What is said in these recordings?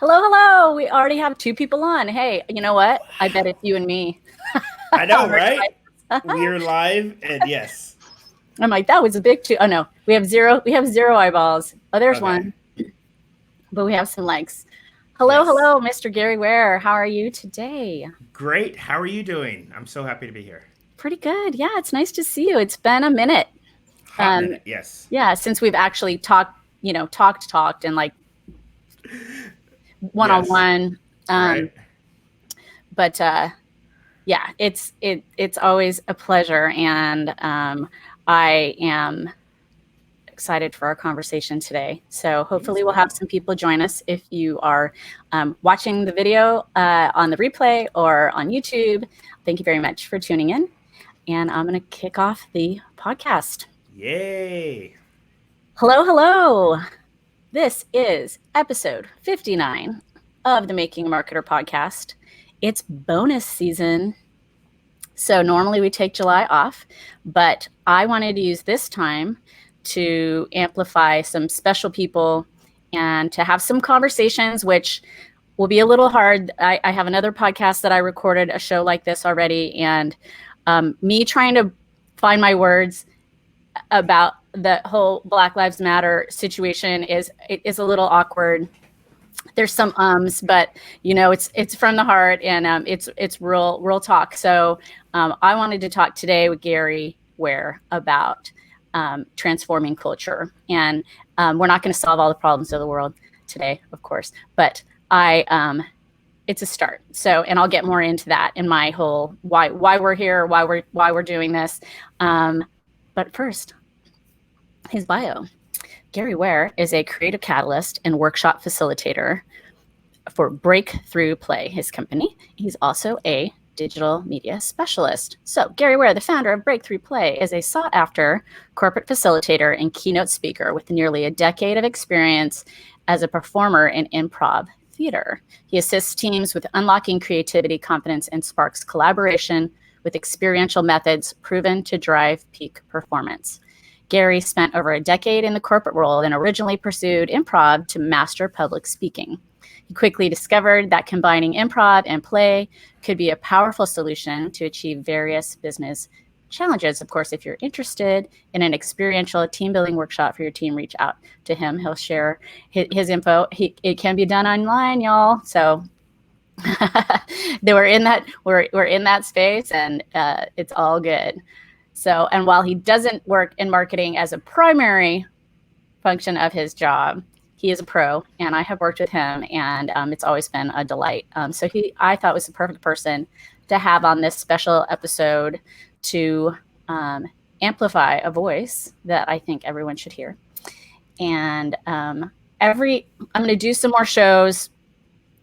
Hello, hello. We already have two people on. Hey, you know what? I bet it's you and me. I know, On our right? device. We're live, and yes. I'm like, that was a big two. Oh no, we have zero. We have zero eyeballs. Oh, there's Okay. one, but we have some likes. Hello, Yes. hello, Mr. Gary Ware. How are you today? Great. How are you doing? I'm so happy to be here. Pretty good. Yeah, it's nice to see you. It's been a minute. Hot Um, minute. Yes. yeah, since we've actually talked, talked, and like one on Yes. one. Right. But yeah, it's always a pleasure, and I am excited for our conversation today. So Me hopefully as we'll have well. some people join us if you are watching the video on the replay or on YouTube. Thank you very much for tuning in. And I'm going to kick off the podcast. Yay. Hello, hello. This is episode 59 of the Making a Marketer podcast. It's bonus season. So normally we take July off, but I wanted to use this time to amplify some special people and to have some conversations, which will be a little hard. I have another podcast that I recorded a show like this already, and me trying to find my words about the whole Black Lives Matter situation is a little awkward. There's some but it's from the heart, and it's real talk. So I wanted to talk today with Gary Ware about transforming culture, and we're not going to solve all the problems of the world today, of course, but it's a start. So, and I'll get more into that in my whole why we're here, why we're doing this. But first, his bio. Gary Ware is a creative catalyst and workshop facilitator for Breakthrough Play, his company. He's also a digital media specialist. So Gary Ware, the founder of Breakthrough Play, is a sought-after corporate facilitator and keynote speaker with nearly a decade of experience as a performer in improv theater. He assists teams with unlocking creativity, confidence, and sparks collaboration with experiential methods proven to drive peak performance. Gary spent over a decade in the corporate world and originally pursued improv to master public speaking. He quickly discovered that combining improv and play could be a powerful solution to achieve various business challenges. Of course, if you're interested in an experiential team building workshop for your team, reach out to him. He'll share his info. It can be done online, y'all. So we're in that space, and it's all good. So, and while he doesn't work in marketing as a primary function of his job, he is a pro, and I have worked with him, and it's always been a delight. So I thought was the perfect person to have on this special episode to amplify a voice that I think everyone should hear. And I'm going to do some more shows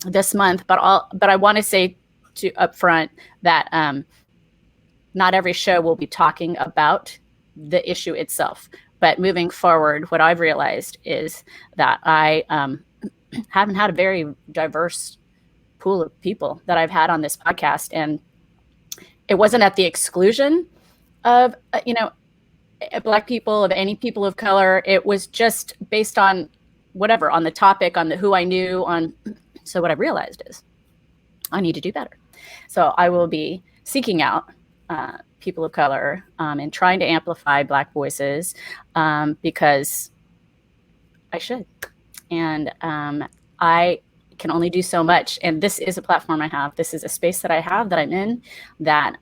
this month, but I want to say up front that not every show will be talking about the issue itself. But moving forward, what I've realized is that I haven't had a very diverse pool of people that I've had on this podcast. And it wasn't at the exclusion of, Black people, of any people of color. It was just based on whatever, on the topic, on the who I knew, on. So what I've realized is I need to do better. So I will be seeking out people of color and trying to amplify Black voices because I should. And I can only do so much. And this is a platform I have. This is a space that I have, that I'm in, that,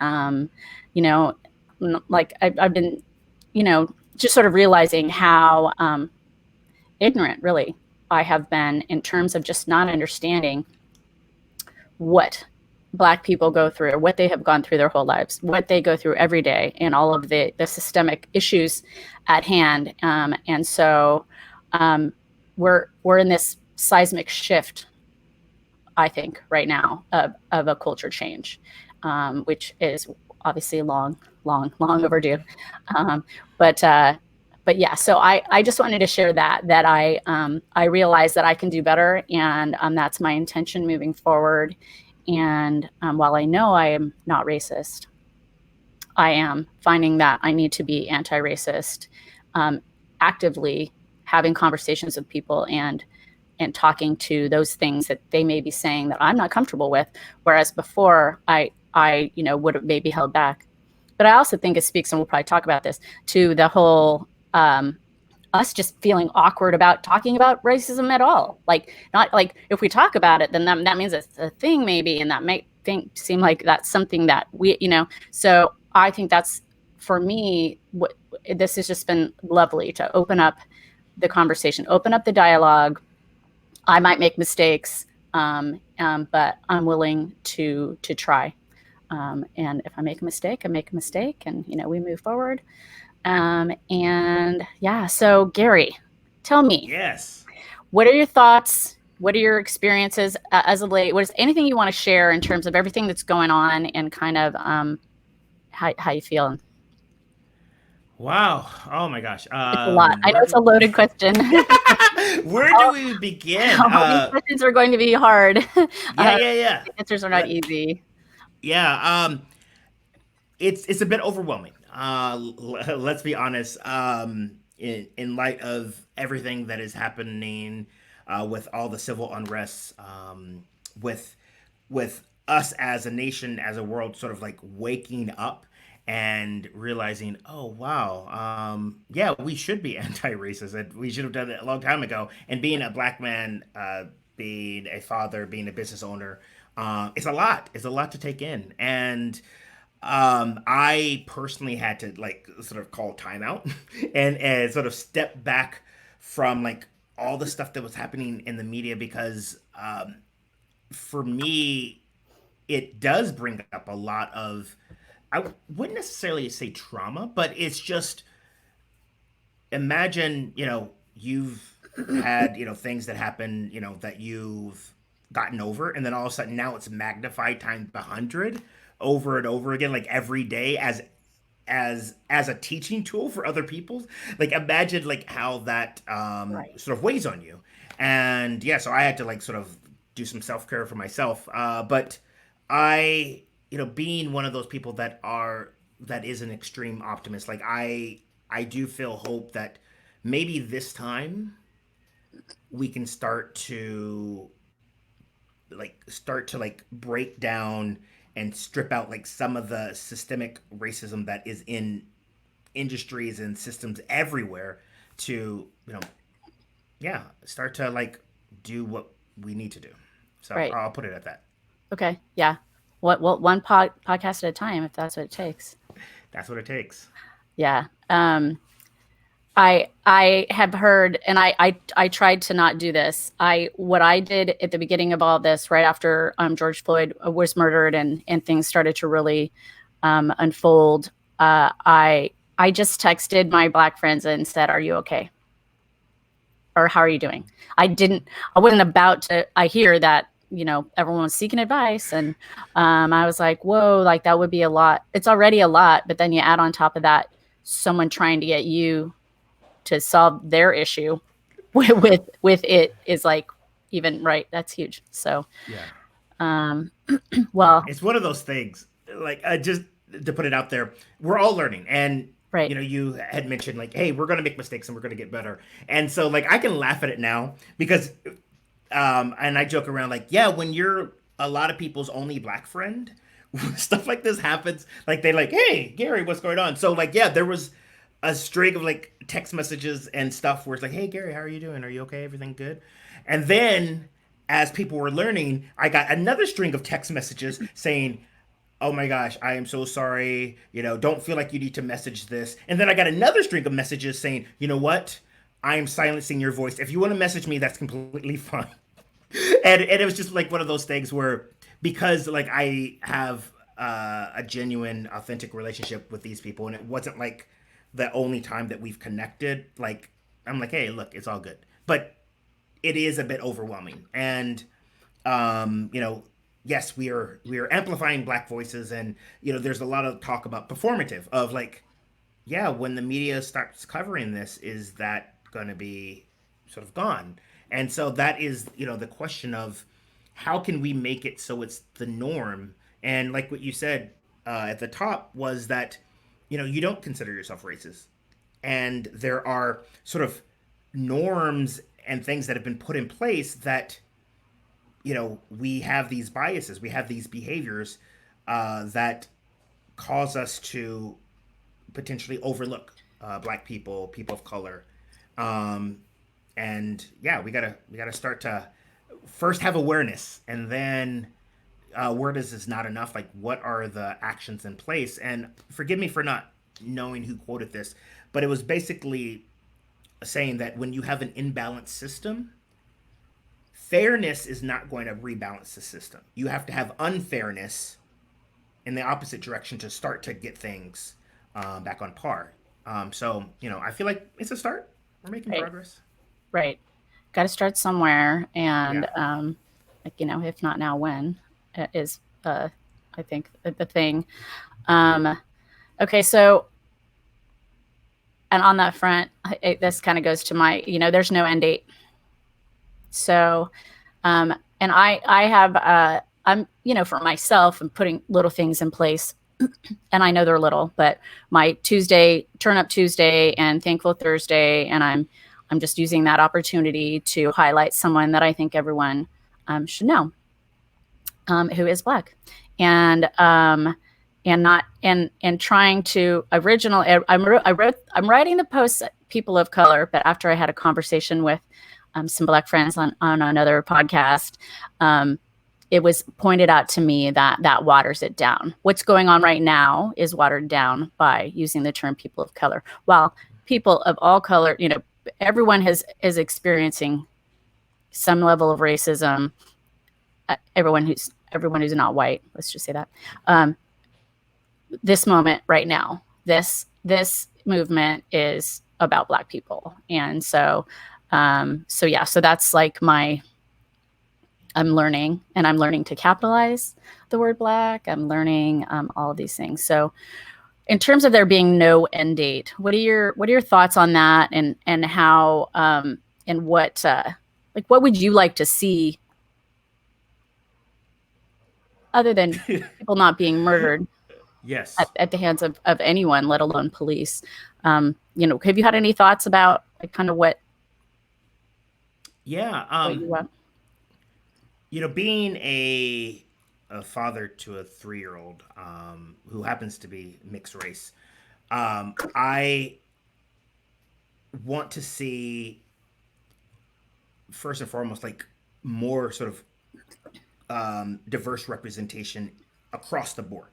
like I've been, just sort of realizing how ignorant, really, I have been in terms of just not understanding what Black people go through, what they have gone through their whole lives, what they go through every day, and all of the systemic issues at hand. And so we're in this seismic shift, I think, right now of a culture change, which is obviously long overdue. But yeah, so I just wanted to share that I realize that I can do better, and that's my intention moving forward. And while I know I am not racist, I am finding that I need to be anti-racist, actively having conversations with people and and talking to those things that they may be saying that I'm not comfortable with, whereas before I would have maybe held back. But I also think it speaks, and we'll probably talk about this, to the whole us just feeling awkward about talking about racism at all. Like, not like if we talk about it, then that means it's a thing maybe, and that may seem like that's something that So I think that's, for me, what this has just been lovely, to open up the conversation, open up the dialogue. I might make mistakes, but I'm willing to try. And if I make a mistake, I make a mistake, and we move forward. And yeah, so Gary, tell me, Yes. what are your thoughts? What are your experiences as of late? What is anything you want to share in terms of everything that's going on, and kind of how you feeling? Wow. Oh my gosh. It's a lot. I know Where it's a do loaded question. where do we begin? All these questions are going to be hard. Yeah, yeah, yeah. The answers are not Let, easy. yeah. It's a bit overwhelming. Let's be honest. In light of everything that is happening, with all the civil unrest, with with us as a nation, as a world, sort of like waking up and realizing, oh wow, yeah, we should be anti-racist, and we should have done it a long time ago. And being a black man, being a father, being a business owner, it's a lot. It's a lot to take in, and I personally had to like sort of call timeout and sort of step back from like all the stuff that was happening in the media, because for me it does bring up a lot of, I wouldn't necessarily say trauma, but it's just, imagine, you've had, things that happen, that you've gotten over, and then all of a sudden now it's magnified times 100 over and over again, like every day, as a teaching tool for other people. Like, imagine like how that Right. sort of weighs on you. And yeah, so I had to like sort of do some self-care for myself, but I, being one of those people that is an extreme optimist, like I do feel hope that maybe this time we can start to break down and strip out like some of the systemic racism that is in industries and systems everywhere, to yeah, start to like do what we need to do. So Right. I'll put it at that. Okay. Yeah. One podcast at a time, if that's what it takes. That's what it takes. Yeah. I have heard, and I tried to not do this. What I did at the beginning of all this, right after George Floyd was murdered, and things started to really unfold. I just texted my black friends and said, "Are you okay? Or how are you doing?" I didn't. I wasn't about to. I hear that everyone was seeking advice, and I was like, "Whoa, like that would be a lot. It's already a lot, but then you add on top of that someone trying to get you to solve their issue with it is like, even, right, that's huge. So Yeah. um Yeah, well, it's one of those things. Like, just to put it out there, we're all learning, and right, you had mentioned like, hey, we're gonna make mistakes and we're gonna get better. And so like I can laugh at it now because, and I joke around like, yeah, when you're a lot of people's only black friend, stuff like this happens. Like they like, hey, Gary, what's going on? So like, yeah, there was a string of like text messages and stuff where it's like, hey, Gary, how are you doing? Are you okay? Everything good? And then as people were learning, I got another string of text messages saying, oh my gosh, I am so sorry. Don't feel like you need to message this. And then I got another string of messages saying, you know what? I am silencing your voice. If you want to message me, that's completely fine. And it was just like one of those things where, because like I have a genuine, authentic relationship with these people, and it wasn't like the only time that we've connected. Like, I'm like, hey, look, it's all good. But it is a bit overwhelming, and yes, we are amplifying black voices, and there's a lot of talk about performative of like, yeah, when the media starts covering this, is that going to be sort of gone? And so that is, the question of how can we make it so it's the norm? And like what you said at the top was that, you don't consider yourself racist. And there are sort of norms and things that have been put in place that, we have these biases, we have these behaviors that cause us to potentially overlook black people, people of color. Um, and yeah, we gotta start to first have awareness, and then awareness is not enough. Like, what are the actions in place? And forgive me for not knowing who quoted this, but it was basically saying that when you have an imbalanced system, fairness is not going to rebalance the system. You have to have unfairness in the opposite direction to start to get things back on par. So, I feel like it's a start. We're making Right. progress. Right. Got to start somewhere, and Yeah. like if not now, when is I think the thing. Um, okay, so and on that front, this kind of goes to my there's no end date. So and I have I'm for myself, I'm putting little things in place, and I know they're little, but my Tuesday turn up Tuesday and thankful Thursday, and I'm just using that opportunity to highlight someone that I think everyone should know, who is Black, and not and trying to original. I'm writing the posts people of color, but after I had a conversation with some Black friends on another podcast. It was pointed out to me that that waters it down. What's going on right now is watered down by using the term people of color. While people of all color, everyone is experiencing some level of racism. Everyone who's not white, let's just say that. This moment right now, this movement is about Black people, and so that's like my I'm learning, and I'm learning to capitalize the word Black. I'm learning all of these things. So, in terms of there being no end date, what are your thoughts on that, and how and what would you like to see other than people not being murdered Yes. at the hands of anyone, let alone police? Have you had any thoughts about like kind of Yeah. what you want? Being a father to a 3 year old who happens to be mixed race, I want to see first and foremost like more sort of diverse representation across the board.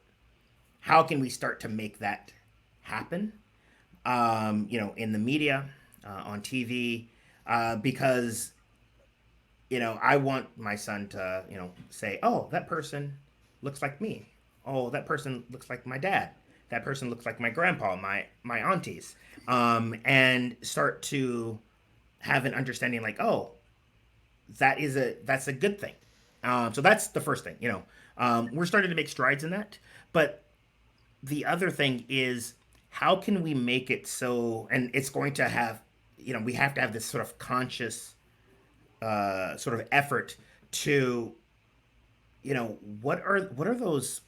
How can we start to make that happen? In the media, on TV, because I want my son to, say, oh, that person looks like me. Oh, that person looks like my dad. That person looks like my grandpa, my aunties, and start to have an understanding like, oh, that's a good thing. So that's the first thing. We're starting to make strides in that, but the other thing is how can we make it so, and it's going to have, we have to have this sort of conscious sort of effort to, what are those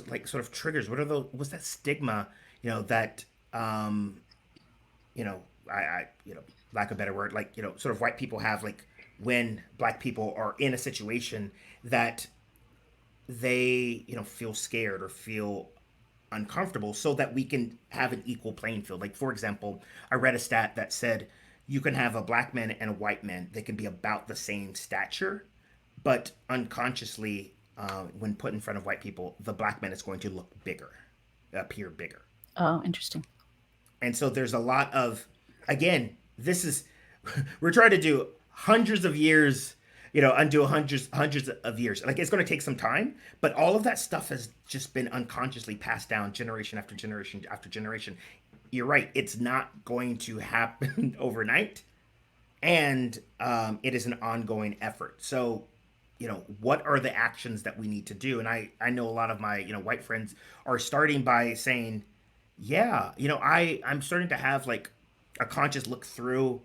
like sort of triggers? What are those? What's that stigma? That you know, lack of a better word, like sort of white people have like when black people are in a situation that they feel scared or feel uncomfortable, so that we can have an equal playing field. Like, for example, I read a stat that said you can have a black man and a white man, they can be about the same stature, but unconsciously, when put in front of white people, the black man is going to look bigger, appear bigger. Oh, interesting. And so there's a lot of, again, this is, we're trying to do hundreds of years, undo hundreds of years. Like, it's going to take some time, but all of that stuff has just been unconsciously passed down generation after generation after generation. You're right. It's not going to happen overnight. And it is an ongoing effort. So, what are the actions that we need to do? And I know a lot of my, white friends are starting by saying, yeah, I'm starting to have like a conscious look through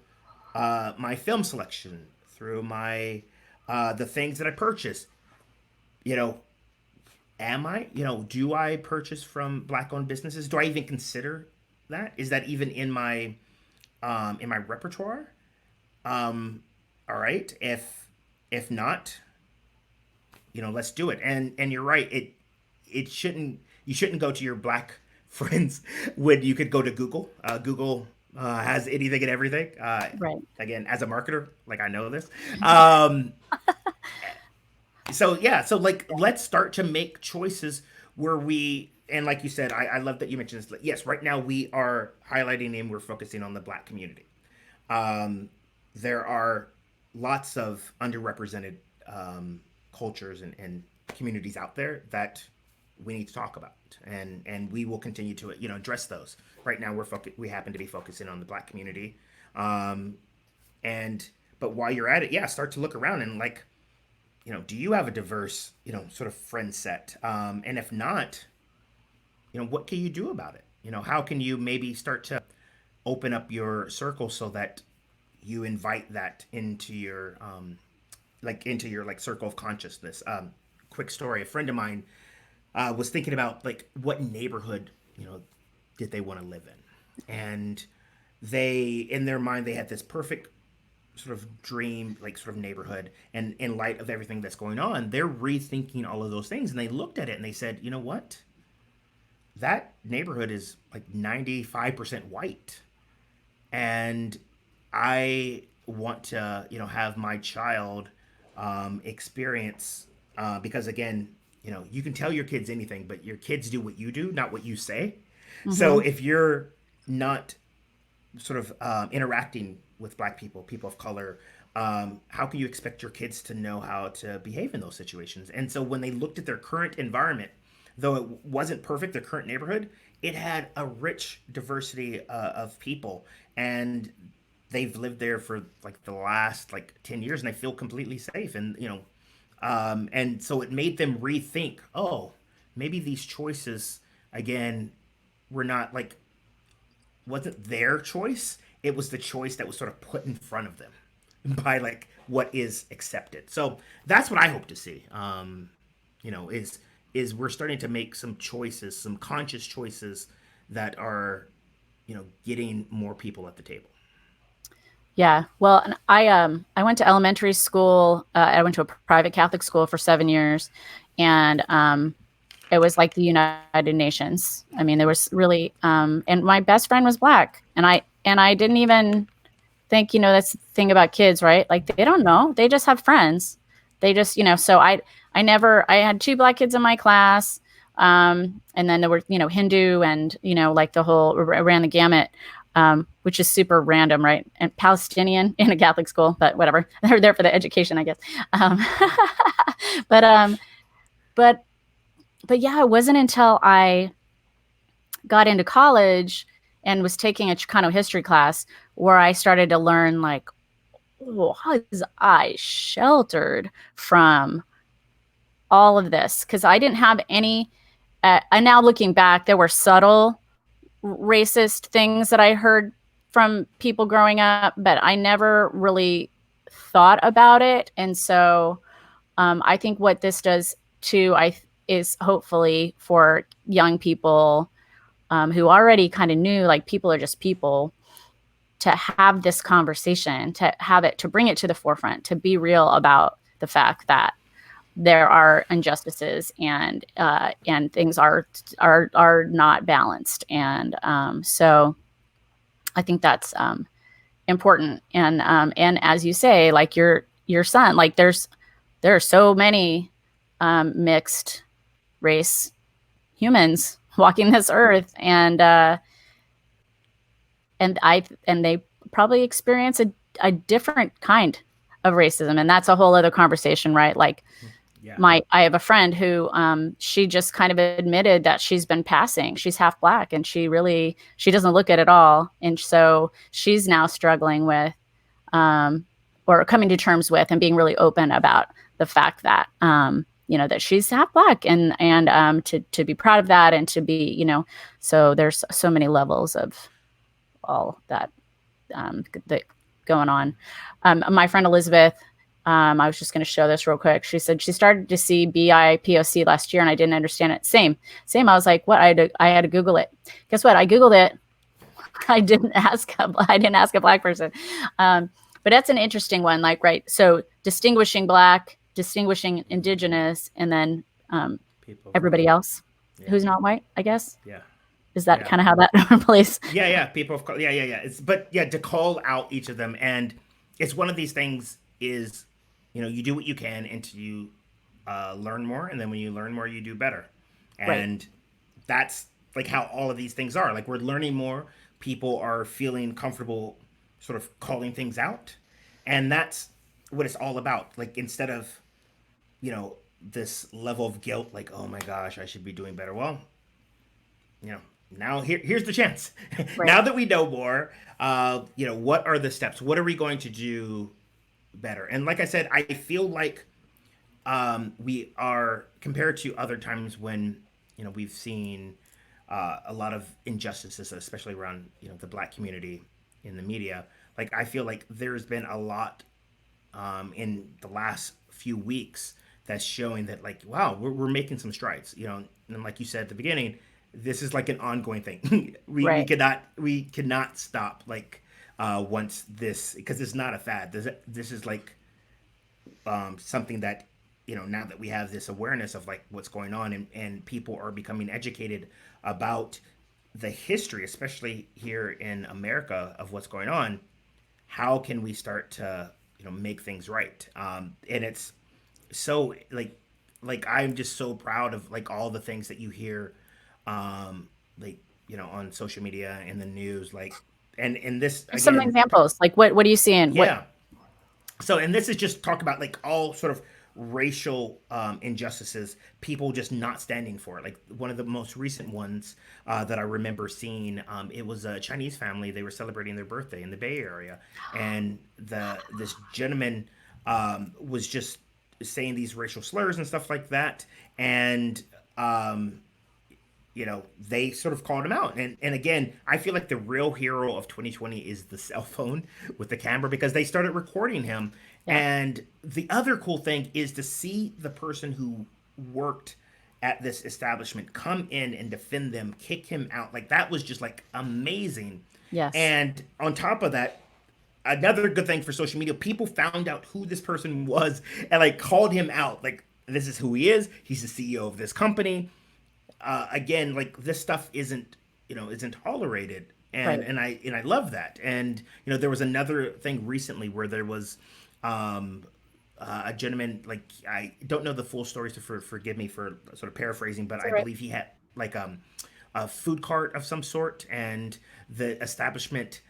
my film selection, through my the things that I purchase. You know, am I? Do I purchase from black-owned businesses? Do I even consider that? Is that even in my repertoire? All right. If not, let's do it. And you're right. It shouldn't you shouldn't go to your black friends when you could go to Google. Google has anything and everything. Right. Again, as a marketer, like I know this. Um, so yeah, so like let's start to make choices where we and like you said, I love that you mentioned this. Yes, right now we are highlighting and we're focusing on the black community. Um, there are lots of underrepresented cultures and communities out there that we need to talk about, and we will continue to address those. Right now, we happen to be focusing on the black community, um, and but while you're at it, yeah, start to look around and like do you have a diverse sort of friend set, and if not, what can you do about it? How can you maybe start to open up your circle so that you invite that into your like circle of consciousness. Quick story: a friend of mine was thinking about like what neighborhood did they want to live in, and they in their mind they had this perfect sort of dream like sort of neighborhood, and in light of everything that's going on, they're rethinking all of those things, and they looked at it and they said, you know what, that neighborhood is like 95% white, and I want to, have my child experience because again, you can tell your kids anything, but your kids do what you do, not what you say. So Mm-hmm. if you're not sort of interacting with black people, people of color, how can you expect your kids to know how to behave in those situations? And so when they looked at their current environment, though it wasn't perfect, their current neighborhood, it had a rich diversity of people, and they've lived there for like the last like 10 years and they feel completely safe, and and so it made them rethink, oh, maybe these choices again were not like wasn't their choice, it was the choice that was sort of put in front of them by like what is accepted. So that's what I hope to see, is we're starting to make some choices, some conscious choices that are getting more people at the table. Yeah. Well, and I went to elementary school. I went to a private Catholic school for 7 years, and it was like the United Nations. I mean, there was really and my best friend was black, and I didn't even think, that's the thing about kids, right? Like they don't know. They just have friends. They just, so I had two black kids in my class. And then there were, Hindu and, like the whole ran the gamut, which is super random, right? And Palestinian in a Catholic school, but whatever. They're there for the education, I guess. Um, but, um, but, but yeah, it wasn't until I got into college and was taking a Chicano history class where I started to learn like, oh, how is I sheltered from all of this? Because I didn't have any. And now looking back, there were subtle racist things that I heard from people growing up, but I never really thought about it. And so I think what this does too, is hopefully for young people who already kind of knew like people are just people, to have this conversation, to have it, to bring it to the forefront, to be real about the fact that there are injustices and things are not balanced, and so I think that's important, and as you say, like your son, like there are so many mixed race humans walking this earth, and they probably experience a different kind of racism, and that's a whole other conversation, right? Like Yeah. I have a friend who she just kind of admitted that she's been passing, she's half black, and she doesn't look it at all, and so she's now struggling with or coming to terms with and being really open about the fact that that she's half black, and to be proud of that, and to be, so there's so many levels of all that going on. My friend Elizabeth, I was just going to show this real quick. She said she started to see BIPOC last year, and I didn't understand it. Same. I was like, what? I had to Google it. Guess what? I Googled it. I didn't ask a black person. But that's an interesting one. Like, right. So distinguishing Black, distinguishing Indigenous, and then People of everybody color. else Yeah. who's not white, I guess. Yeah. Is that Yeah. kind of how that plays? Yeah. People of color. Yeah. It's but yeah, to call out each of them, and it's one of these things is, you do what you can until you learn more, and then when you learn more, you do better, Right. and that's like how all of these things are. Like we're learning more, people are feeling comfortable, sort of calling things out, and that's what it's all about. Like instead of this level of guilt, like oh my gosh, I should be doing better. Well, you know now here's the chance. Right. Now that we know more, what are the steps, what are we going to do better? And like I said, I feel like we are, compared to other times when we've seen a lot of injustices, especially around the Black community in the media. Like I feel like there's been a lot in the last few weeks that's showing that, like, wow, we're making some strides. And like you said at the beginning, this is like an ongoing thing. we Right. cannot stop, like, once this, because it's not a fad. This is like something that, now that we have this awareness of like what's going on, and people are becoming educated about the history, especially here in America, of what's going on. How can we start to make things right? And it's so like I'm just so proud of like all the things that you hear, like on social media and the news, like, and this Just some again. examples. Like what are you seeing? What Yeah. So, and this is just talk about like all sort of racial injustices, people just not standing for it. Like one of the most recent ones that I remember seeing, it was a Chinese family. They were celebrating their birthday in the Bay Area, and this gentleman was just saying these racial slurs and stuff like that, and they sort of called him out. And again, I feel like the real hero of 2020 is the cell phone with the camera, because they started recording him. yeah. And the other cool thing is to see the person who worked at this establishment come in and defend them, kick him out. Like that was just like amazing. Yes. And on top of that, another good thing for social media, people found out who this person was and like called him out. Like, this is who he is. He's the CEO of this company. Again, like this stuff isn't tolerated, and Right. I love that. And there was another thing recently where there was a gentleman, like I don't know the full story, so forgive me for sort of paraphrasing, but It's I all right. believe he had like a food cart of some sort, and the establishment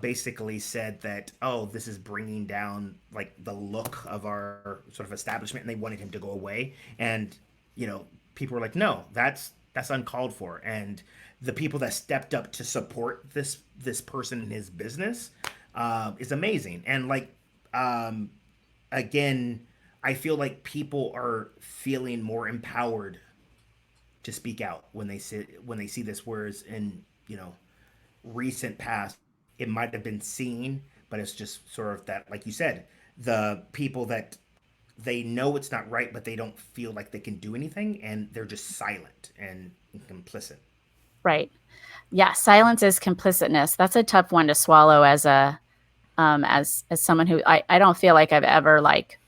basically said that, oh, this is bringing down like the look of our sort of establishment, and they wanted him to go away. And people were like, no, that's uncalled for. And the people that stepped up to support this person in his business is amazing. And like, again, I feel like people are feeling more empowered to speak out when they see this, whereas in recent past it might have been seen, but it's just sort of that, like you said, the people that they know it's not right, but they don't feel like they can do anything, and they're just silent and complicit. Right. Yeah. Silence is complicitness. That's a tough one to swallow as a as someone who I don't feel like I've ever like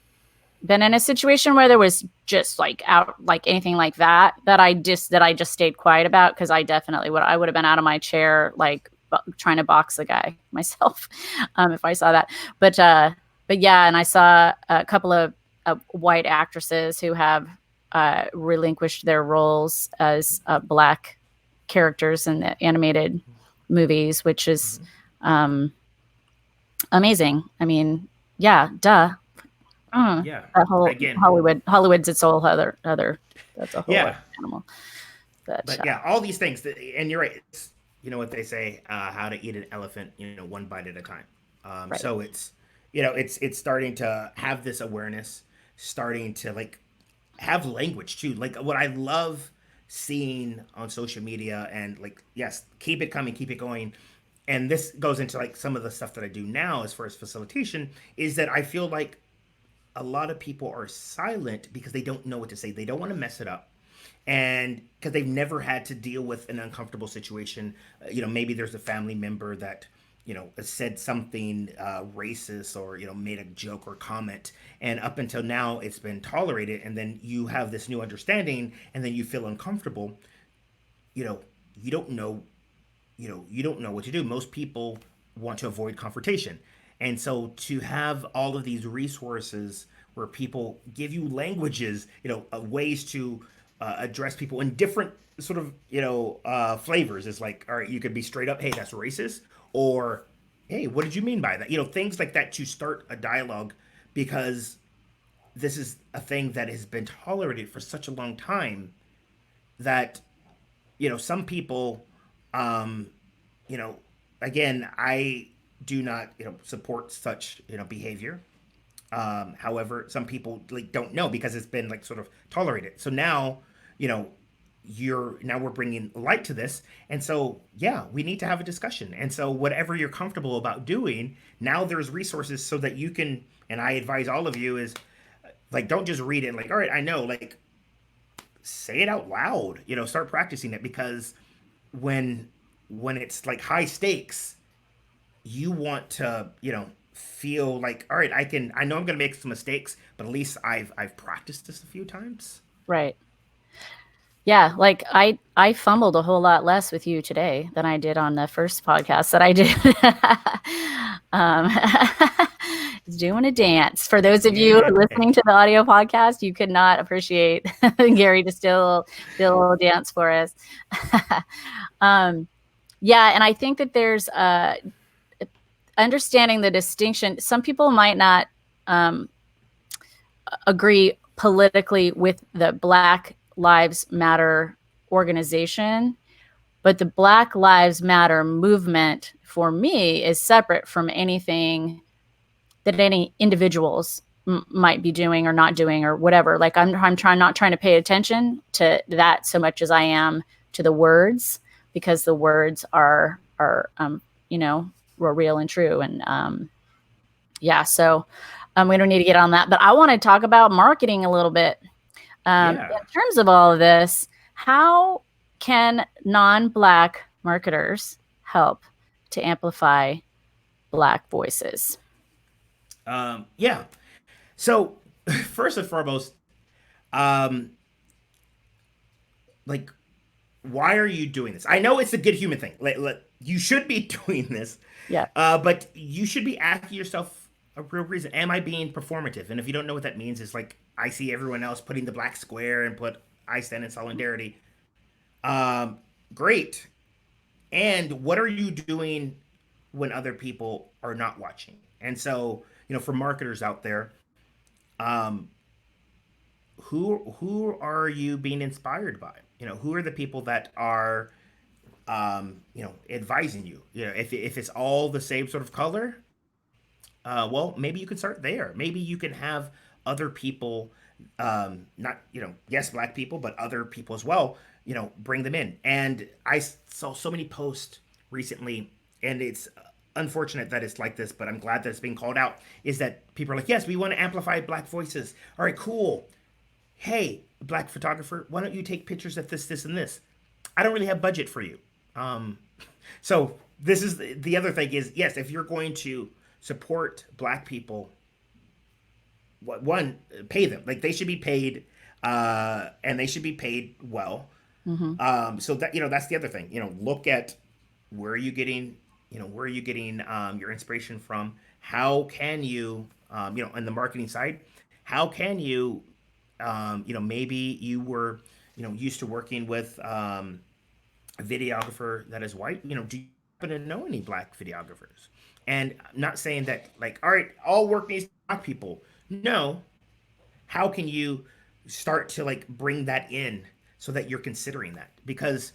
been in a situation where there was just like out like anything like that I just stayed quiet about, because I definitely would have been out of my chair like trying to box the guy myself if I saw that. But yeah, and I saw a couple of white actresses who have relinquished their roles as Black characters in the animated movies, which is Mm-hmm. um, amazing. I mean, yeah, duh. Yeah. That whole Again, Hollywood's its whole other that's a whole other yeah. animal. But But yeah, all these things, and you're right. It's, what they say, how to eat an elephant, one bite at a time. right, So it's, it's starting to have this awareness, starting to like have language too. Like what I love seeing on social media, and like, yes, keep it coming, keep it going. And this goes into like some of the stuff that I do now as far as facilitation, is that I feel like a lot of people are silent because they don't know what to say. They don't want to mess it up. And because they've never had to deal with an uncomfortable situation. Maybe there's a family member that said something racist, or made a joke or comment, and up until now it's been tolerated, and then you have this new understanding, and then you feel uncomfortable. You know, you don't know you don't know what to do. Most people want to avoid confrontation. And so to have all of these resources where people give you languages, ways to address people in different sort of, flavors, is like, all right, you could be straight up, hey, that's racist, or hey, what did you mean by that? Things like that, to start a dialogue, because this is a thing that has been tolerated for such a long time that, some people, um, you know, again, I do not, support such, behavior. However, some people like don't know because it's been like sort of tolerated. So now, you know, we're bringing light to this, and so yeah, we need to have a discussion. And so whatever you're comfortable about doing, now there's resources so that you can. And I advise all of you is like, don't just read it like, all right, I know, like, say it out loud. Start practicing it, because when it's like high stakes, you want to, feel like, all right, I know I'm going to make some mistakes, but at least I've practiced this a few times. Right. Yeah, like I fumbled a whole lot less with you today than I did on the first podcast that I did. um, doing a dance. For those of you listening to the audio podcast, you could not appreciate Gary to still do a little dance for us. Yeah, and I think that there's understanding the distinction. Some people might not agree politically with the Black Lives Matter organization, but the Black Lives Matter movement for me is separate from anything that any individuals might be doing or not doing or whatever. Like I'm not trying to pay attention to that so much as I am to the words, because the words are were real and true. And yeah, so we don't need to get on that, but I want to talk about marketing a little bit. In Yeah. terms of all of this, how can non-Black marketers help to amplify Black voices? Yeah. So first and foremost, um, like, why are you doing this? I know it's a good human thing. You should be doing this, Yeah. but you should be asking yourself a real reason. Am I being performative? And if you don't know what that means, it's like, I see everyone else putting the black square and put I stand in solidarity. Um, Great. And what are you doing when other people are not watching? And so, for marketers out there, um, who are you being inspired by? Who are the people that are advising you? If it's all the same sort of color, well, maybe you can start there. Maybe you can have other people, not, yes, black people, but other people as well, bring them in. And I saw so many posts recently, and it's unfortunate that it's like this, but I'm glad that it's being called out, is that people are like, yes, we want to amplify black voices. All right, cool. Hey, black photographer, why don't you take pictures of this, this, and this? I don't really have budget for you. Um, so this is the other thing is, yes, if you're going to support black people, one, pay them. Like, they should be paid, and they should be paid well. Mm-hmm. So that, that's the other thing. Look at where are you getting, your inspiration from. How can you, on the marketing side, how can you, maybe you were, used to working with a videographer that is white. Do you happen to know any black videographers? And I'm not saying that, like, all right, all work needs black people. No. How can you start to, like, bring that in so that you're considering that? Because,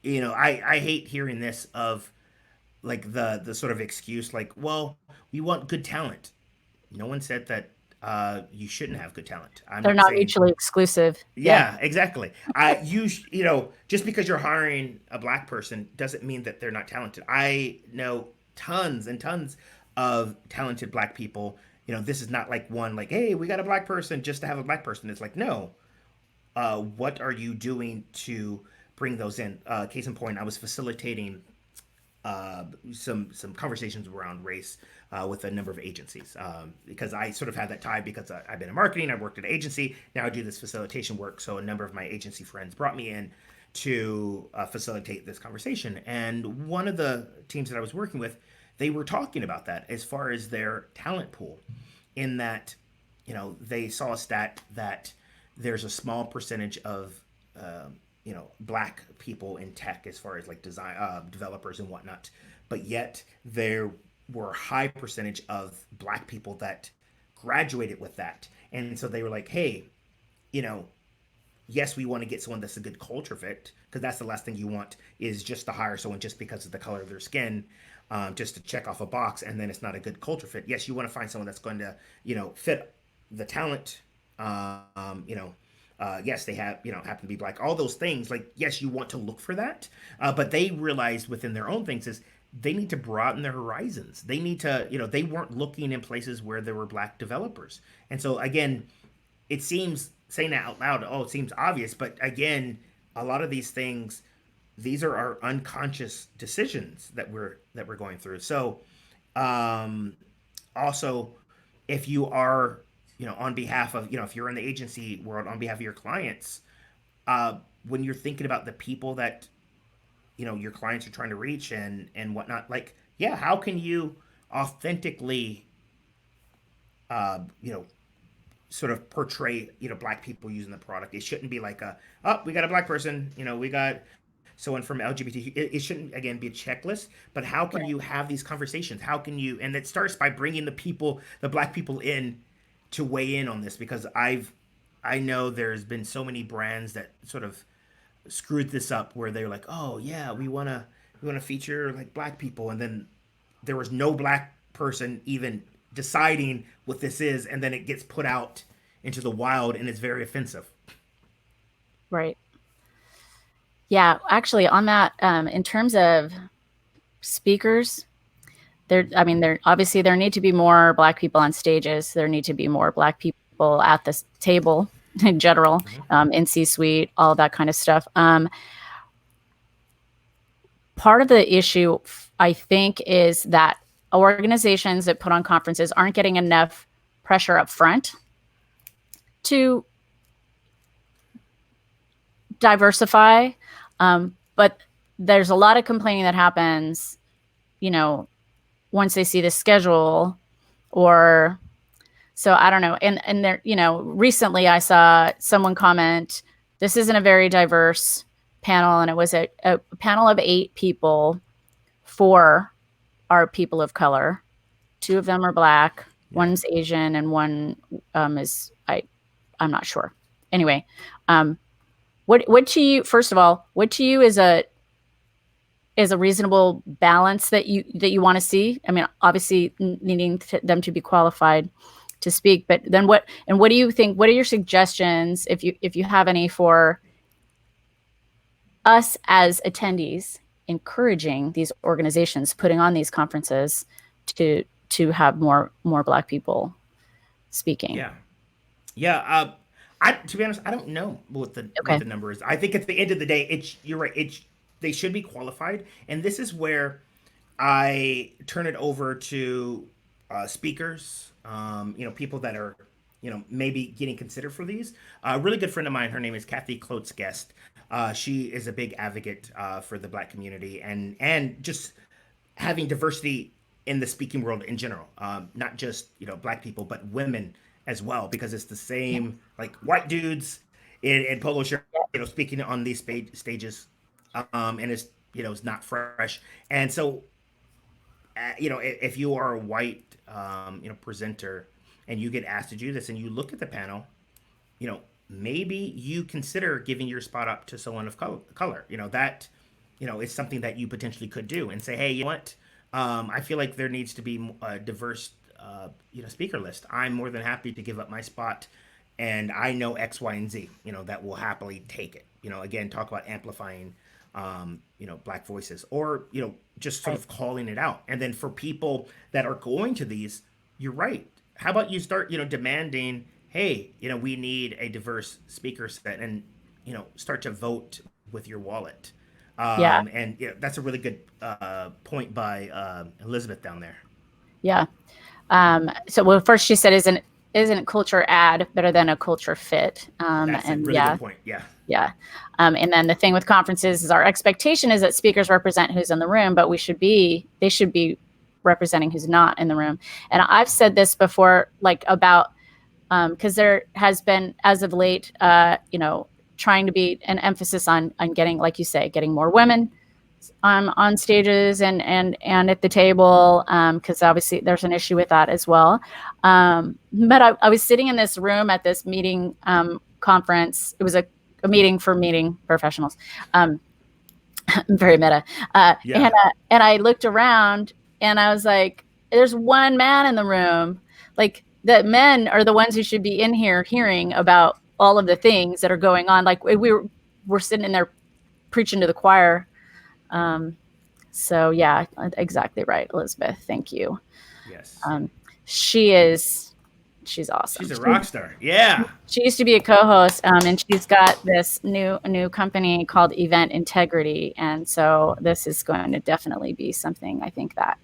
I hate hearing this of, like, the sort of excuse, like, well, we want good talent. No one said that you shouldn't have good talent. I'm They're not not saying. mutually exclusive. Yeah. Yeah, exactly. Just because you're hiring a black person doesn't mean that they're not talented. I know tons and tons of talented black people. This is not like one, like, hey, we got a black person just to have a black person. It's like, no. What are you doing to bring those in? Case in point, I was facilitating uh, some conversations around race with a number of agencies because I sort of had that tie because I've been in marketing. I worked at an agency. Now I do this facilitation work. So a number of my agency friends brought me in to facilitate this conversation. And one of the teams that I was working with, they were talking about that as far as their talent pool, in that, they saw a stat that there's a small percentage of black people in tech as far as like design developers and whatnot, but yet there were a high percentage of black people that graduated with that. And so they were like, hey, you know yes, we want to get someone that's a good culture fit, because that's the last thing you want, is just to hire someone just because of the color of their skin, just to check off a box, and then it's not a good culture fit. Yes, you want to find someone that's going to, fit the talent. Yes, they have, happen to be black. All those things, like, yes, you want to look for that, but they realized within their own things is they need to broaden their horizons. They need to, they weren't looking in places where there were black developers, and so again, it seems, saying that out loud, oh, it seems obvious, but again, a lot of these things, these are our unconscious decisions that we're going through. So um also, if you are, on behalf of, if you're in the agency world on behalf of your clients, uh when you're thinking about the people that, your clients are trying to reach and whatnot, like, yeah, how can you authentically you know sort of portray, black people using the product? It shouldn't be like, oh, we got a black person, we got someone from LGBT. It shouldn't, again, be a checklist, but how can Right. you have these conversations? How can you, and it starts by bringing the black people in to weigh in on this, because I know there's been so many brands that sort of screwed this up, where they're like, oh yeah, we want to feature like black people, and then there was no black person even deciding what this is, and then it gets put out into the wild and it's very offensive. Right. Yeah, actually, on that, in terms of speakers, I mean, there obviously there need to be more black people on stages. There need to be more black people at this table in general, Mm-hmm. in C-suite, all of that kind of stuff. Part of the issue, I think, is that organizations that put on conferences aren't getting enough pressure up front to diversify. But there's a lot of complaining that happens, you know, once they see the schedule, or so I don't know. And there, recently I saw someone comment, this isn't a very diverse panel, and it was a panel of 8 people. 4 are people of color. 2 of them are black. Yeah. One's Asian, and one is I'm not sure. Anyway, um, what to you? First of all, what to you is a reasonable balance that you want to see? I mean, obviously needing them to be qualified to speak, but then what do you think? What are your suggestions, if you have any, for us as attendees, encouraging these organizations putting on these conferences to have more black people speaking? Yeah. Yeah. To be honest, I don't know what Okay. the number is. I think at the end of the day, you're right. They should be qualified, and this is where I turn it over to speakers. People that are, maybe getting considered for these. A really good friend of mine, her name is Kathy Klotz Guest. She is a big advocate for the black community, and just having diversity in the speaking world in general, not just, black people, but women as well, because it's the Yeah. same, like, white dudes in polo shirt, speaking on these stages, and it's not fresh. And so, if you are a white, presenter, and you get asked to do this, and you look at the panel, maybe you consider giving your spot up to someone of color. That, is something that you potentially could do, and say, hey, you know what? I feel like there needs to be a diverse, speaker list. I'm more than happy to give up my spot, and I know X, Y, and Z, that will happily take it. Again, talk about amplifying, black voices, or, just sort Right. of calling it out. And then for people that are going to these, you're right. How about you start, demanding, hey, we need a diverse speaker set, and, start to vote with your wallet. Yeah. And yeah, that's a really good point by Elizabeth down there. Yeah. So well, first she said, isn't culture add better than a culture fit? That's a And really yeah, good point. Yeah. yeah. And then the thing with conferences is our expectation is that speakers represent who's in the room, but they should be representing who's not in the room. And I've said this before, like about, because there has been, as of late, trying to be an emphasis on getting, like you say, getting more women on stages and at the table, because obviously there's an issue with that as well. But I was sitting in this room at this meeting, conference. It was a meeting for meeting professionals. Um, Very meta. Yeah. And I looked around and I was like, "There's one man in the room. Like the men are the ones who should be in here hearing about all of the things that are going on. Like we're sitting in there preaching to the choir." Um, so yeah, exactly right, Elizabeth. Thank you. Yes. Um, she is, she's She's awesome. a rock star. Yeah. She used to be a co-host, and she's got this new company called Event Integrity, and so this is going to definitely be something I think that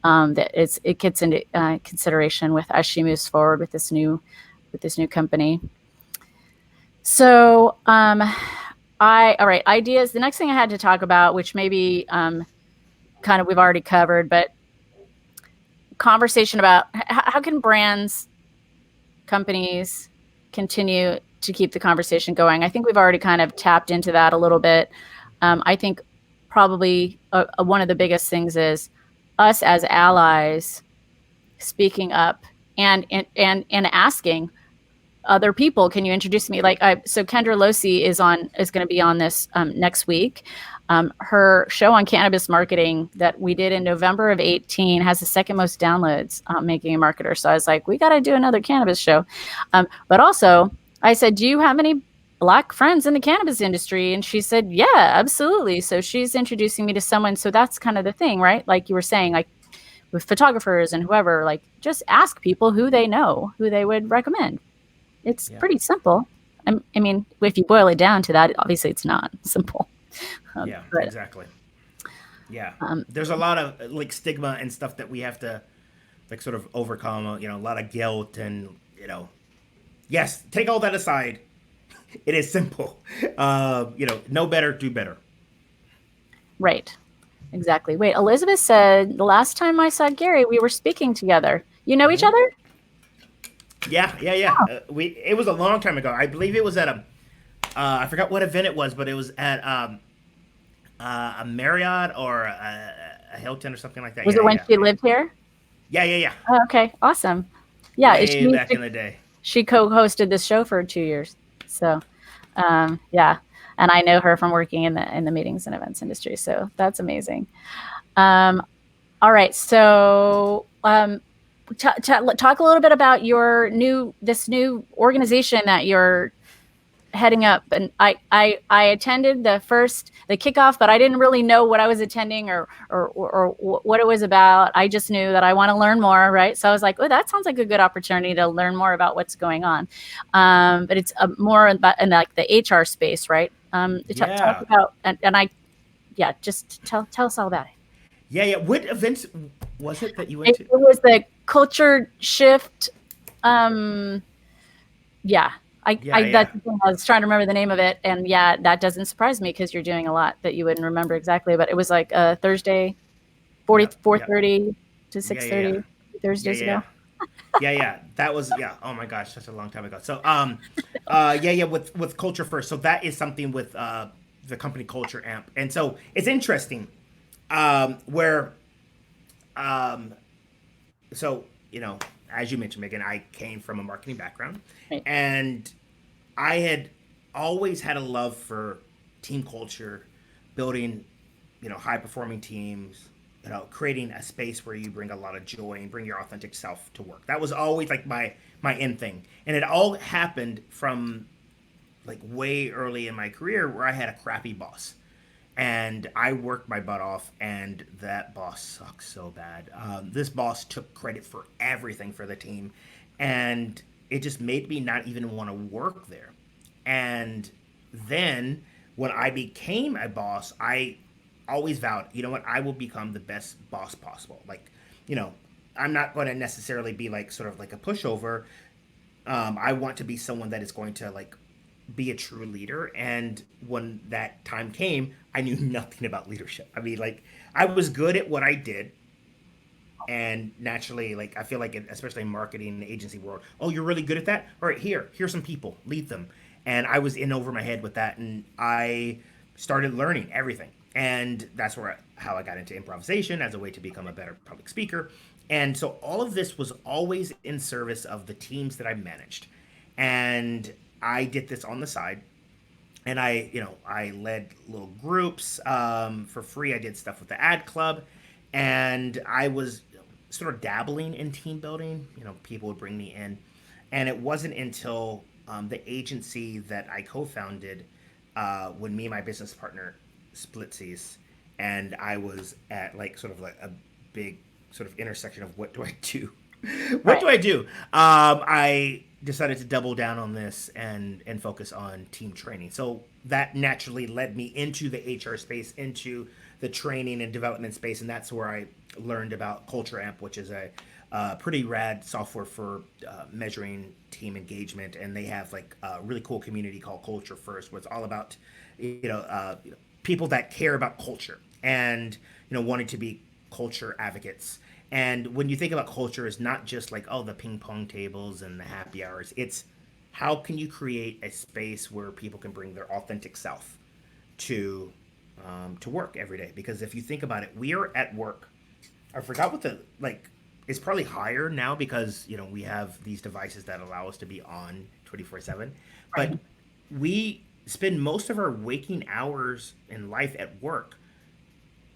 it gets into consideration with as she moves forward with this new company. So I all right, ideas. The next thing I had to talk about, which maybe kind of we've already covered, but conversation about how can brands, companies continue to keep the conversation going. I think we've already kind of tapped into that a little bit. I think probably one of the biggest things is us as allies speaking up and asking other people, can you introduce me? So Kendra Losi is going to be on this next week. Her show on cannabis marketing that we did in November of 18 has the second most downloads, Making a Marketer. So I was like, we got to do another cannabis show. But also I said, do you have any Black friends in the cannabis industry? And she said, yeah, absolutely. So she's introducing me to someone. So that's kind of the thing, right? Like you were saying, like with photographers and whoever, like just ask people who they know, who they would recommend. It's Yeah. pretty simple. I mean, if you boil it down to that, obviously it's not simple. Yeah. But Exactly. Yeah. um, There's a lot of like stigma and stuff that we have to like sort of overcome. You know, a lot of guilt and yes. Take all that aside. It is simple. Know better, do better. right, exactly. Wait, Elizabeth said the last time I saw Gary, we were speaking together. You know each other? Yeah, yeah, yeah. We it was a long time ago. I believe it was at a I forgot what event it was, but it was at a Marriott or a Hilton or something like that. Was Yeah, it when yeah, she lived here? yeah, yeah, yeah. Oh, okay, awesome. Yeah, Way back in the day. she co-hosted this show for 2 years. So yeah, and I know her from working in the meetings and events industry. So that's amazing. Um, all right, so talk a little bit about this new organization that you're heading up. And I attended the kickoff, but I didn't really know what I was attending or what it was about. I just knew that I want to learn more, right? So I was like, oh, that sounds like a good opportunity to learn more about what's going on. But it's more about in like the HR space, right? Talk Yeah, about and I yeah, just tell us all about it. yeah, yeah. What events was it that you went It to? was the culture shift. Um, yeah, Yeah, that's yeah, the thing. I was trying to remember the name of it, and yeah, that doesn't surprise me because you're doing a lot that you wouldn't remember exactly. But it was like Thursday, yep, four yep. thirty to Yeah, six yeah, yeah, thirty yeah, Thursdays yeah. ago. Yeah, yeah, that was yeah. Oh my gosh, such a long time ago. So, yeah, yeah, with culture first. So that is something with the company Culture Amp, and so it's interesting, where, um, so as you mentioned, Megan, I came from a marketing background, Right. and I had always had a love for team culture, building, high performing teams, creating a space where you bring a lot of joy and bring your authentic self to work. That was always like my end thing, and it all happened from like way early in my career where I had a crappy boss. And I worked my butt off, and that boss sucks so bad. This boss took credit for everything for the team, and it just made me not even want to work there. And then when I became a boss, I always vowed, you know what, I will become the best boss possible. Like, you know, I'm not going to necessarily be like sort of like a pushover. I want to be someone that is going to like be a true leader. And when that time came, I knew nothing about leadership. I mean, like, I was good at what I did, and naturally, like, I feel like especially in marketing and agency world, oh, you're really good at that, all right, here's some people, lead them. And I was in over my head with that, and I started learning everything. And that's how I got into improvisation as a way to become a better public speaker. And so all of this was always in service of the teams that I managed. And I did this on the side, and I led little groups for free. I did stuff with the ad club, and I was sort of dabbling in team building. People would bring me in, and it wasn't until the agency that I co-founded, when me and my business partner split seas, and I was at like sort of like a big sort of intersection of what do I do. What Right. do I do? I decided to double down on this and focus on team training. So that naturally led me into the HR space, into the training and development space, and that's where I learned about Culture Amp, which is a pretty rad software for measuring team engagement. And they have like a really cool community called Culture First, where it's all about people that care about culture and wanting to be culture advocates. And when you think about culture, it's not just like, oh, the ping pong tables and the happy hours. It's how can you create a space where people can bring their authentic self to to work every day? Because if you think about it, we are at work. I forgot what the like. It's probably higher now because we have these devices that allow us to be on 24/7. But Right. we spend most of our waking hours in life at work.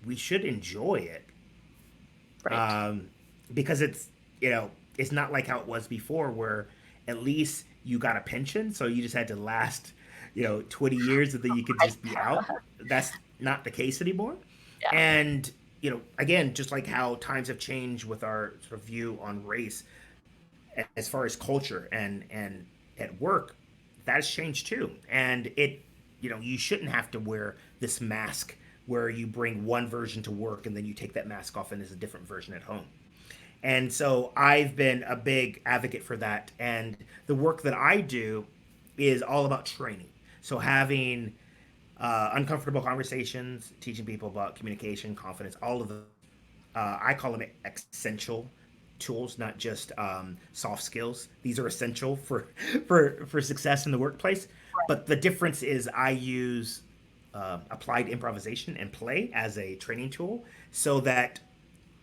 We should enjoy it, Right. um, because it's not like how it was before, where at least you got a pension, so you just had to last 20 years and then you could just be out. That's not the case anymore. Yeah. And again, just like how times have changed with our sort of view on race, as far as culture and at work, that has changed too. And you shouldn't have to wear this mask where you bring one version to work and then you take that mask off and there's a different version at home. And so I've been a big advocate for that. And the work that I do is all about training. So having uncomfortable conversations, teaching people about communication, confidence, all of the I call them essential tools, not just soft skills. These are essential for for success in the workplace. But the difference is I use applied improvisation and play as a training tool, so that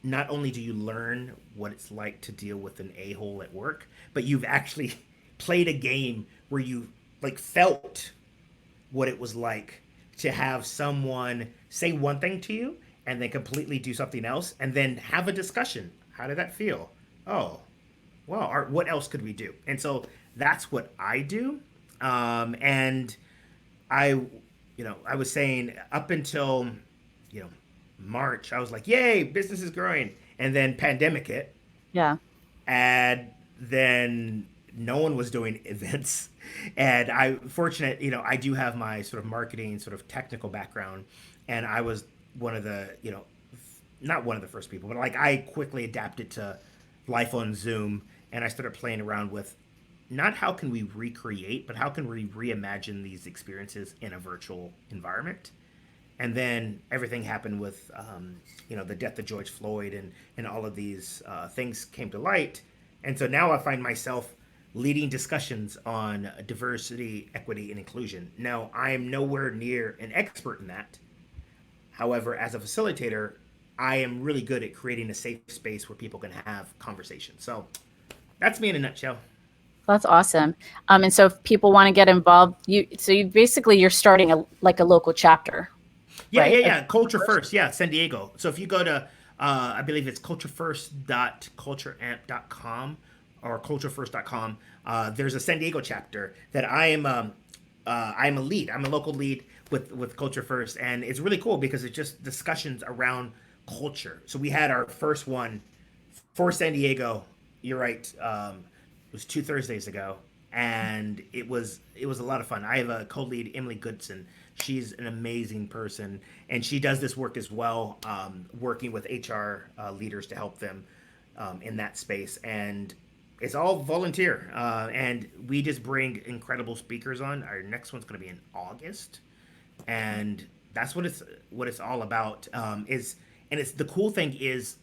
not only do you learn what it's like to deal with an a-hole at work, but you've actually played a game where you like felt what it was like to have someone say one thing to you and then completely do something else and then have a discussion. How did that feel? Oh, well, what else could we do? And so that's what I do. And I was saying up until, you know, March, I was like, yay, business is growing. And then pandemic hit, Yeah. and then no one was doing events. And I fortunate, I do have my sort of marketing sort of technical background, and I was one of the, not one of the first people, but like I quickly adapted to life on Zoom, and I started playing around with not how can we recreate, but how can we reimagine these experiences in a virtual environment. And then everything happened with the death of George Floyd, and all of these things came to light. And so now I find myself leading discussions on diversity, equity, and inclusion. Now, I am nowhere near an expert in that. However, as a facilitator, I am really good at creating a safe space where people can have conversations. So that's me in a nutshell. That's awesome. And so if people want to get involved, you're starting a local chapter, Yeah, right? yeah, yeah. Culture First. Yeah, San Diego. So if you go to, I believe it's culturefirst.cultureamp.com or culturefirst.com, there's a San Diego chapter that I'm a lead. I'm a local lead with Culture First, and it's really cool because it's just discussions around culture. So we had our first one for San Diego. You're right. It was 2 Thursdays ago, and it was a lot of fun. I have a co-lead, Emily Goodson. She's an amazing person, and she does this work as well, working with HR leaders to help them in that space. And it's all volunteer, and we just bring incredible speakers on. Our next one's going to be in August, and that's what it's all about. Is and it's the cool thing is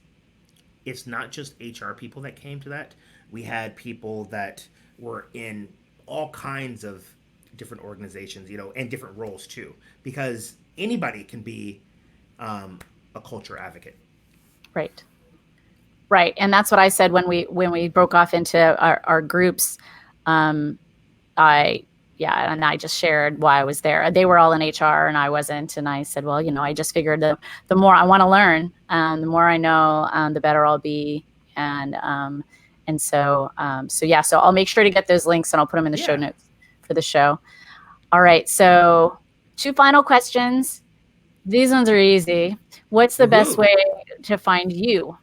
it's not just HR people that came to that. We had people that were in all kinds of different organizations, and different roles too, because anybody can be a culture advocate. Right. Right. And that's what I said when we broke off into our groups. Um, I yeah, and I just shared why I was there. They were all in HR and I wasn't, and I said, well, I just figured the more I want to learn, the more I know, the better I'll be, and so yeah, so I'll make sure to get those links and I'll put them in the show Yeah. notes for the show. All right, so two final questions. These ones are easy. What's the best Woohoo. way to find you?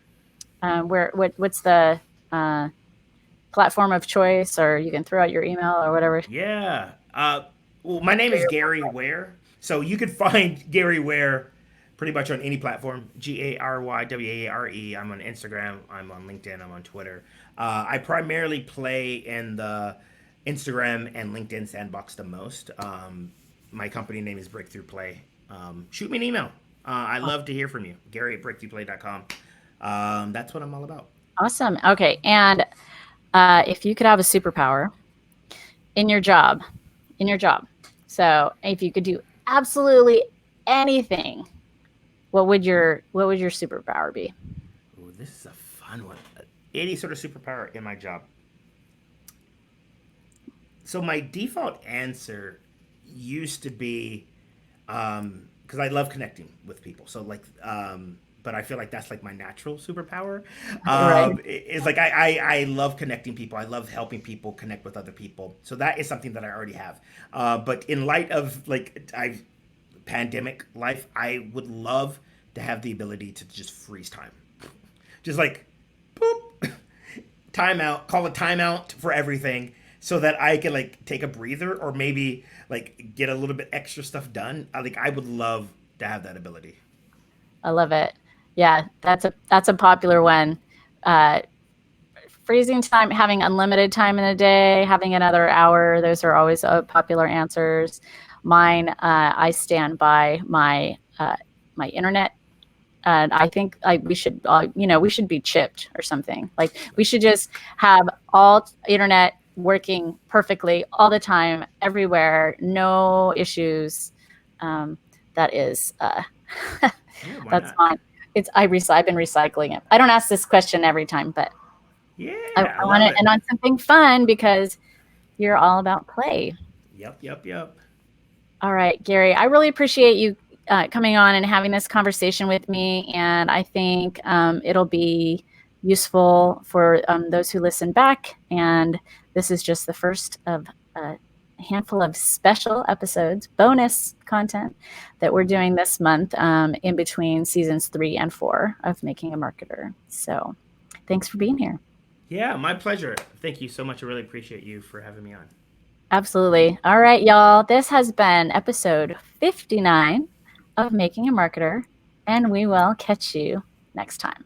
What's the uh, platform of choice, or you can throw out your email or whatever. Yeah. Well, my name is Gary Ware, so you can find Gary Ware pretty much on any platform. GaryWare. I'm on Instagram. I'm on LinkedIn. I'm on Twitter. I primarily play in the Instagram and LinkedIn sandbox the most. My company name is Breakthrough Play. Shoot me an email. I love to hear from you. Gary at breakthroughplay.com. That's what I'm all about. Awesome. Okay, and if you could have a superpower in your job, so if you could do absolutely anything, what would your superpower be? Ooh, this is a fun one. Any sort of superpower in my job. So my default answer used to be because I love connecting with people. So like, but I feel like that's like my natural superpower. Right. It's like I love connecting people. I love helping people connect with other people. So that is something that I already have. But in light of like I pandemic life, I would love to have the ability to just freeze time, just like boop, timeout, call a timeout for everything so that I can like take a breather or maybe like get a little bit extra stuff done. I would love to have that ability. I love it. Yeah, that's a popular one. Uh, Freezing time, having unlimited time in a day, having another hour, those are always popular answers. Mine, I stand by my internet. And I think we should be chipped or something. Like we should just have all internet working perfectly all the time, everywhere, no issues. Um, that is, Yeah, why that's not? fine. I've been recycling it. I don't ask this question every time, but Yeah, I I want love to it. end on something fun because you're all about play. Yep, yep, yep. All right, Gary, I really appreciate you coming on and having this conversation with me. And I think it'll be useful for those who listen back. And this is just the first of a handful of special episodes, bonus content that we're doing this month in between seasons 3 and 4 of Making a Marketer. So thanks for being here. Yeah, my pleasure. Thank you so much. I really appreciate you for having me on. Absolutely. All right, y'all. This has been episode 59 of Making a Marketer, and we will catch you next time.